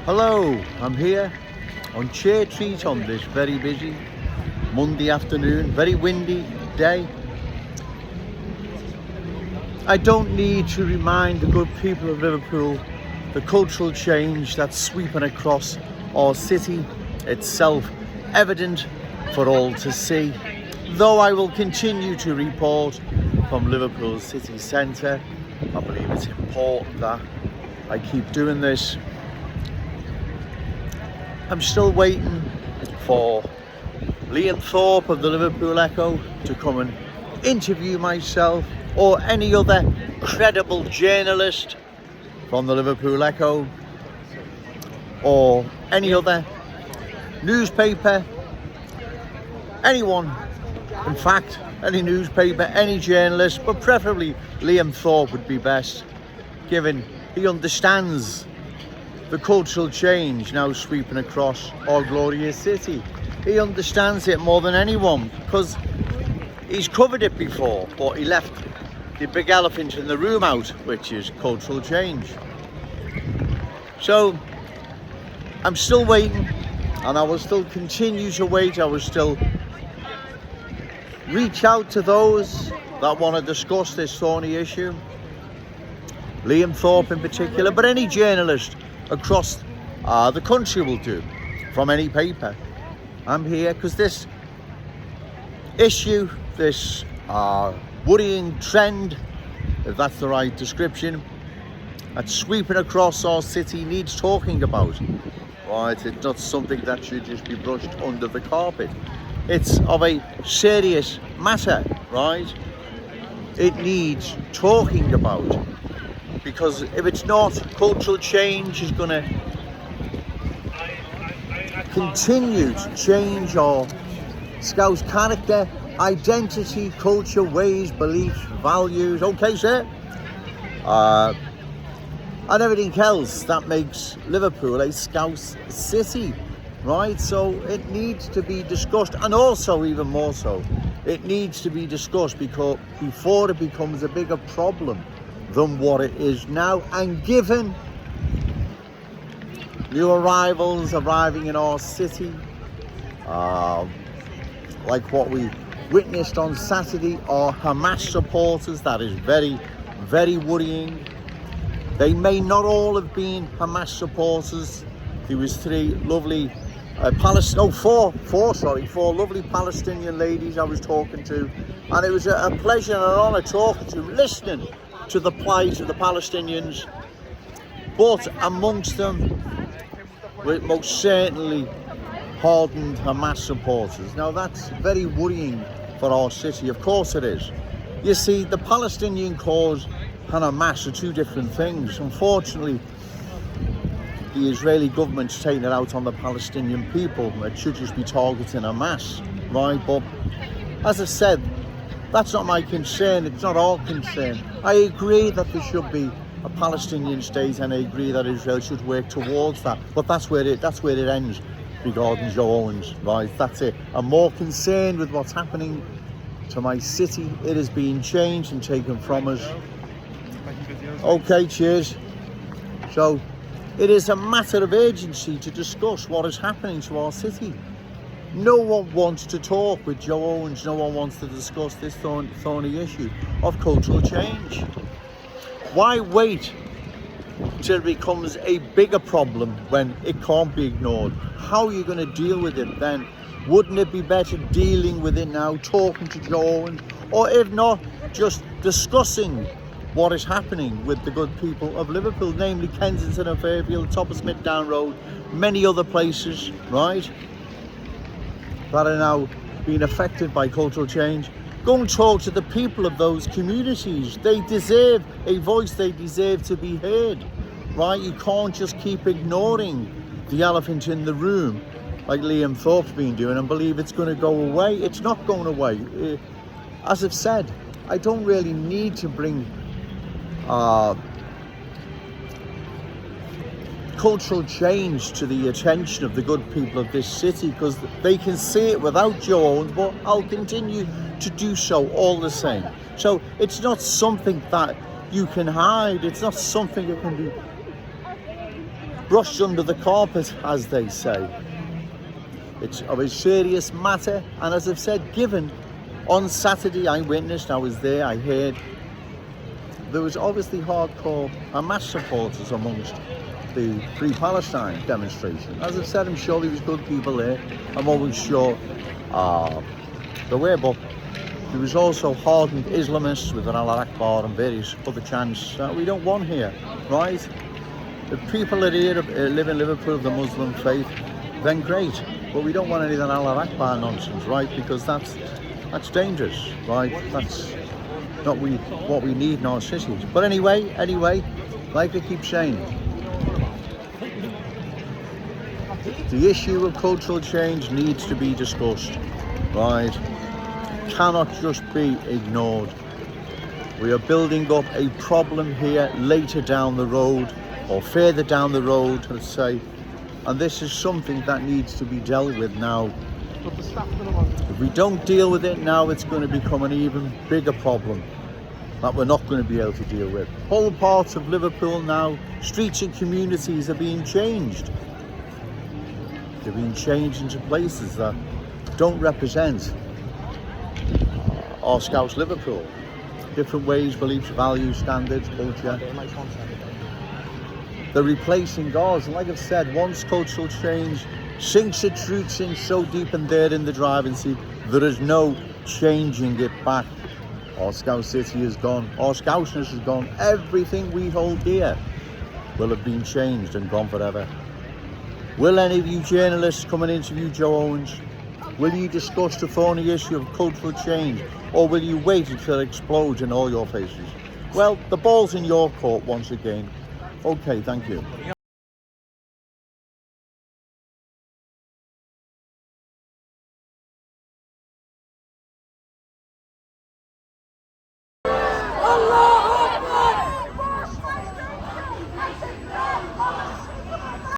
Hello, I'm here on Chair Treat on this very busy Monday afternoon, very windy day. I don't need to remind the good people of Liverpool the cultural change that's sweeping across our city. It's self-evident for all to see, though I will continue to report from Liverpool city centre. I believe it's important that I keep doing this. I'm still waiting for Liam Thorp of the Liverpool Echo to come and interview myself or any other credible journalist from the Liverpool Echo or any other newspaper, anyone, in fact, any newspaper, any journalist, but preferably Liam Thorp would be best, given he understands the cultural change now sweeping across our glorious city. He understands it more than anyone because he's covered it before, but he left the big elephant in the room out, which is cultural change. So I'm still waiting, and I will still continue to wait. I will still reach out to those that want to discuss this thorny issue, Liam Thorp in particular, but any journalist across the country will do, from any paper. I'm here because this issue, this worrying trend, if that's the right description, that's sweeping across our city needs talking about. Right, it's not something that should just be brushed under the carpet. It's of a serious matter, right? It needs talking about. Because if it's not, cultural change is going to continue to change our Scouse character, identity, culture, ways, beliefs, values, okay sir? And everything else that makes Liverpool a Scouse city, right? So it needs to be discussed, and also even more so, it needs to be discussed because before it becomes a bigger problem than what it is now. And given new arrivals arriving in our city, like what we witnessed on Saturday, are Hamas supporters. That is very, very worrying. They may not all have been Hamas supporters. There was four lovely Palestinian ladies I was talking to, and it was a pleasure and an honour talking to them, listening to the plight of the Palestinians, but amongst them were most certainly hardened Hamas supporters. Now that's very worrying for our city, of course it is. You see, the Palestinian cause and Hamas are two different things. Unfortunately, the Israeli government's taking it out on the Palestinian people. It should just be targeting Hamas, right? But as I said, that's not my concern, it's not our concern. I agree that there should be a Palestinian state, and I agree that Israel should work towards that. But that's where it ends regarding Joe Owens, right? That's it. I'm more concerned with what's happening to my city. It is being changed and taken from us. Okay, cheers. So it is a matter of urgency to discuss what is happening to our city. No one wants to talk with Joe Owens. No one wants to discuss this thorny issue of cultural change. Why wait till it becomes a bigger problem when it can't be ignored? How are you going to deal with it then? Wouldn't it be better dealing with it now, talking to Joe Owens, or if not, just discussing what is happening with the good people of Liverpool, namely Kensington and Fairfield, top of Smith Down Road, many other places, right, that are now being affected by cultural change. Go and talk to the people of those communities. They deserve a voice, they deserve to be heard, right? You can't just keep ignoring the elephant in the room like Liam Thorpe's been doing and believe it's going to go away. It's not going away. As I've said, I don't really need to bring cultural change to the attention of the good people of this city, because they can see it without Joe Owens, but I'll continue to do so all the same. So it's not something that you can hide. It's not something you can be brushed under the carpet, as they say. It's of a serious matter, and as I've said, given on Saturday, I witnessed, I was there, I heard, there was obviously hardcore Hamas supporters amongst the Free Palestine demonstration. As I've said, I'm sure there was good people there. I'm always sure there were, but there was also hardened Islamists with an Allah Akbar and various other chants that we don't want here, right? If people are here live in Liverpool, the Muslim faith, then great. But we don't want any of that Allah Akbar nonsense, right? Because that's dangerous, right? That's not what we need in our cities. But anyway, like I keep saying, the issue of cultural change needs to be discussed, right? Cannot just be ignored. We are building up a problem here later down the road, or further down the road, let's say, and this is something that needs to be dealt with now. If we don't deal with it now, it's going to become an even bigger problem that we're not going to be able to deal with. Whole parts of Liverpool now, streets and communities are being changed. They're being changed into places that don't represent our Scouse Liverpool. Different ways, beliefs, values, standards, culture. They're replacing ours, and like I've said, once cultural change sinks its roots in so deep and there in the driving seat, there is no changing it back. Our Scouse City is gone, our Scouseness is gone, everything we hold dear will have been changed and gone forever. Will any of you journalists come and interview Joe Owens? Will you discuss the thorny issue of cultural change, or will you wait until it explodes in all your faces? Well, the ball's in your court once again. Okay, thank you.